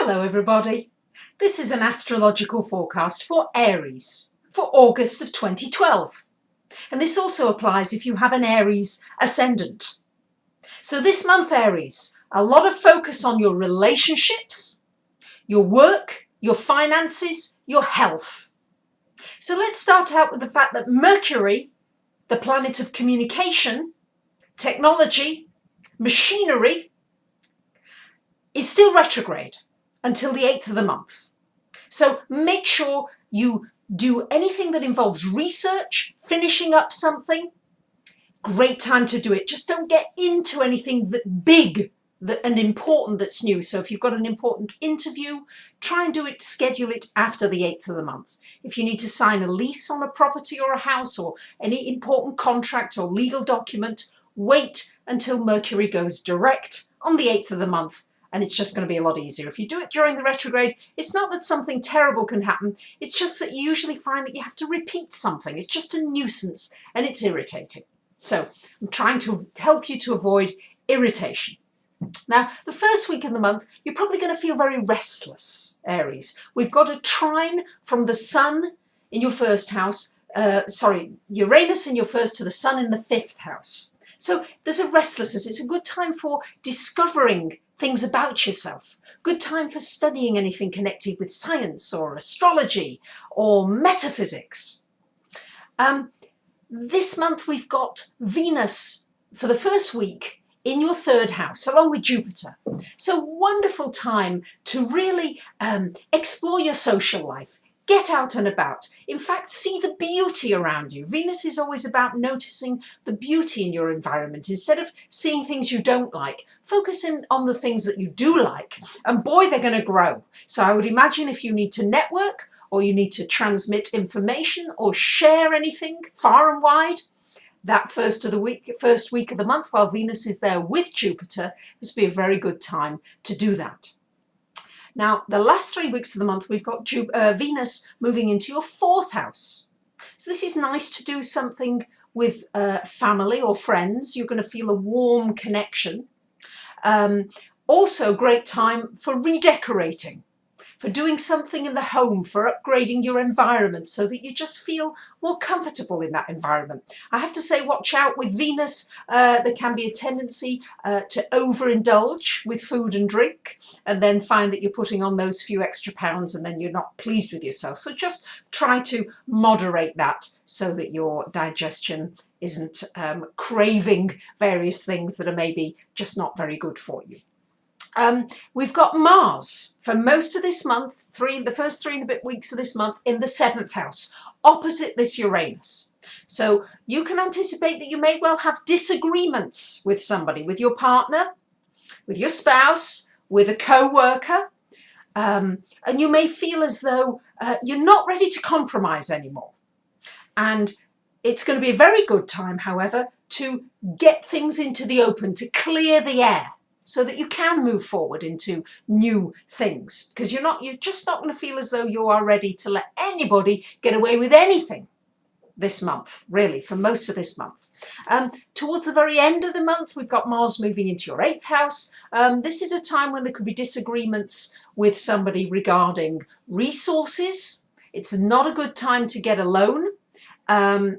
Hello everybody, this is an astrological forecast for Aries for August of 2012, and this also applies if you have an Aries ascendant. So this month, Aries, a lot of focus on your relationships, your work, your finances, your health. So let's start out with the fact that Mercury, the planet of communication, technology, machinery, is still retrograde until the 8th of the month. So make sure you do anything that involves research, finishing up something. Great time to do it. Just don't get into anything big and important that's new. So if you've got an important interview, try and schedule it after the 8th of the month. If you need to sign a lease on a property or a house or any important contract or legal document, wait until Mercury goes direct on the 8th of the month. And it's just going to be a lot easier. If you do it during the retrograde, it's not that something terrible can happen. It's just that you usually find that you have to repeat something. It's just a nuisance and it's irritating. So I'm trying to help you to avoid irritation. Now, the first week of the month, you're probably going to feel very restless, Aries. We've got a trine from the Sun in your first house. Uranus in your first to the Sun in the 5th house. So there's a restlessness. It's a good time for discovering things about yourself. Good time for studying anything connected with science or astrology or metaphysics. This month we've got Venus for the first week in your 3rd house along with Jupiter. So wonderful time to really explore your social life. Get out and about. In fact, see the beauty around you. Venus is always about noticing the beauty in your environment. Instead of seeing things you don't like, focus in on the things that you do like. And boy, they're going to grow. So I would imagine if you need to network or you need to transmit information or share anything far and wide, that first week of the month while Venus is there with Jupiter, this would be a very good time to do that. Now, the last 3 weeks of the month, we've got Venus moving into your 4th house. So this is nice to do something with family or friends. You're going to feel a warm connection. Also, great time for redecorating, for doing something in the home, for upgrading your environment so that you just feel more comfortable in that environment. I have to say, watch out with Venus. There can be a tendency to overindulge with food and drink and then find that you're putting on those few extra pounds and then you're not pleased with yourself. So just try to moderate that so that your digestion isn't craving various things that are maybe just not very good for you. We've got Mars for most of this month, the first 3 and a bit weeks of this month in the 7th house, opposite this Uranus. So you can anticipate that you may well have disagreements with somebody, with your partner, with your spouse, with a co-worker, and you may feel as though you're not ready to compromise anymore. And it's going to be a very good time, however, to get things into the open, to clear the air, so that you can move forward into new things, because you're just not going to feel as though you are ready to let anybody get away with anything this month, really, for most of this month. Towards the very end of the month, we've got Mars moving into your 8th house. This is a time when there could be disagreements with somebody regarding resources. It's not a good time to get a loan, and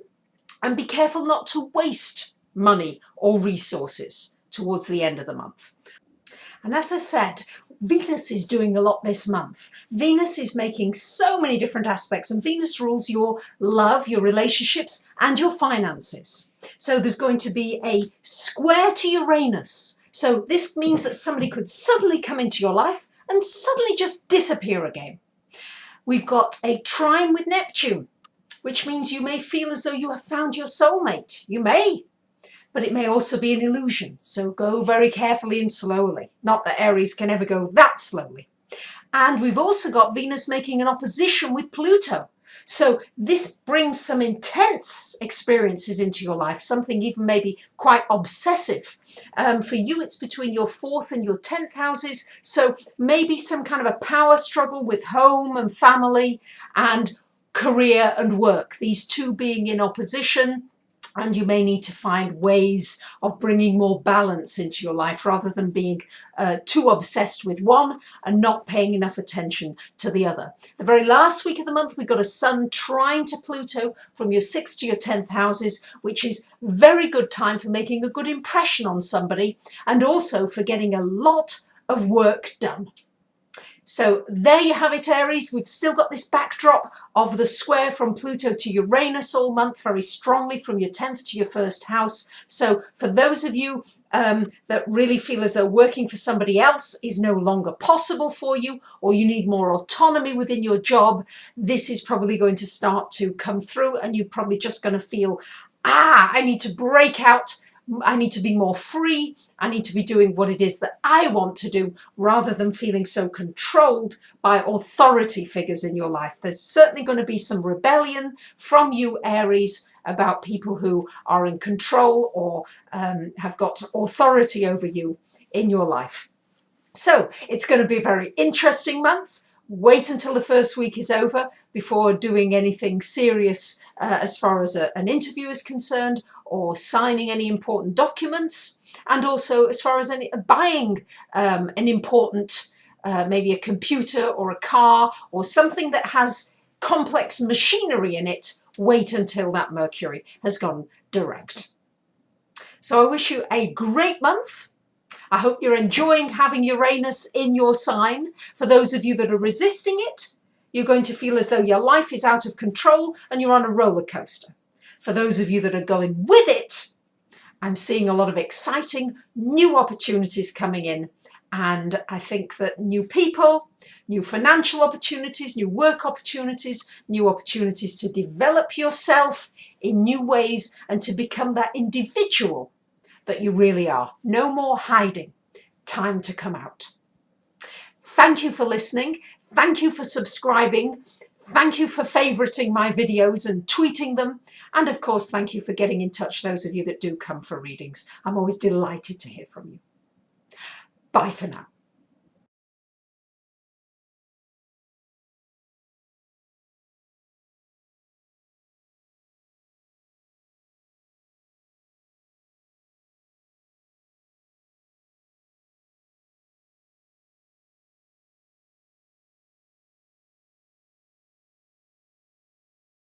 be careful not to waste money or resources towards the end of the month. And as I said, Venus is doing a lot this month. Venus is making so many different aspects, and Venus rules your love, your relationships, and your finances. So there's going to be a square to Uranus. So this means that somebody could suddenly come into your life and suddenly just disappear again. We've got a trine with Neptune, which means you may feel as though you have found your soulmate. You may. But it may also be an illusion, so go very carefully and slowly. Not that Aries can ever go that slowly. And we've also got Venus making an opposition with Pluto. So this brings some intense experiences into your life, something even maybe quite obsessive. For you, it's between your 4th and your 10th houses, so maybe some kind of a power struggle with home and family and career and work, these two being in opposition. And you may need to find ways of bringing more balance into your life rather than being too obsessed with one and not paying enough attention to the other. The very last week of the month, we've got a Sun trine to Pluto from your 6th to your 10th houses, which is very good time for making a good impression on somebody and also for getting a lot of work done. So there you have it, Aries. We've still got this backdrop of the square from Pluto to Uranus all month, very strongly from your 10th to your 1st house. So for those of you that really feel as though working for somebody else is no longer possible for you, or you need more autonomy within your job, this is probably going to start to come through, and you're probably just going to feel, I need to break out. I need to be more free. I need to be doing what it is that I want to do rather than feeling so controlled by authority figures in your life. There's certainly going to be some rebellion from you, Aries, about people who are in control or have got authority over you in your life. So it's going to be a very interesting month. Wait until the first week is over before doing anything serious as far as an interview is concerned, or signing any important documents, and also as far as buying an important, maybe a computer or a car or something that has complex machinery in it. Wait until that Mercury has gone direct. So I wish you a great month. I hope you're enjoying having Uranus in your sign. For those of you that are resisting it, you're going to feel as though your life is out of control and you're on a roller coaster. For those of you that are going with it, I'm seeing a lot of exciting new opportunities coming in. And I think that new people, new financial opportunities, new work opportunities, new opportunities to develop yourself in new ways and to become that individual that you really are. No more hiding. Time to come out. Thank you for listening. Thank you for subscribing. Thank you for favoriting my videos and tweeting them. And of course, thank you for getting in touch, those of you that do come for readings. I'm always delighted to hear from you. Bye for now.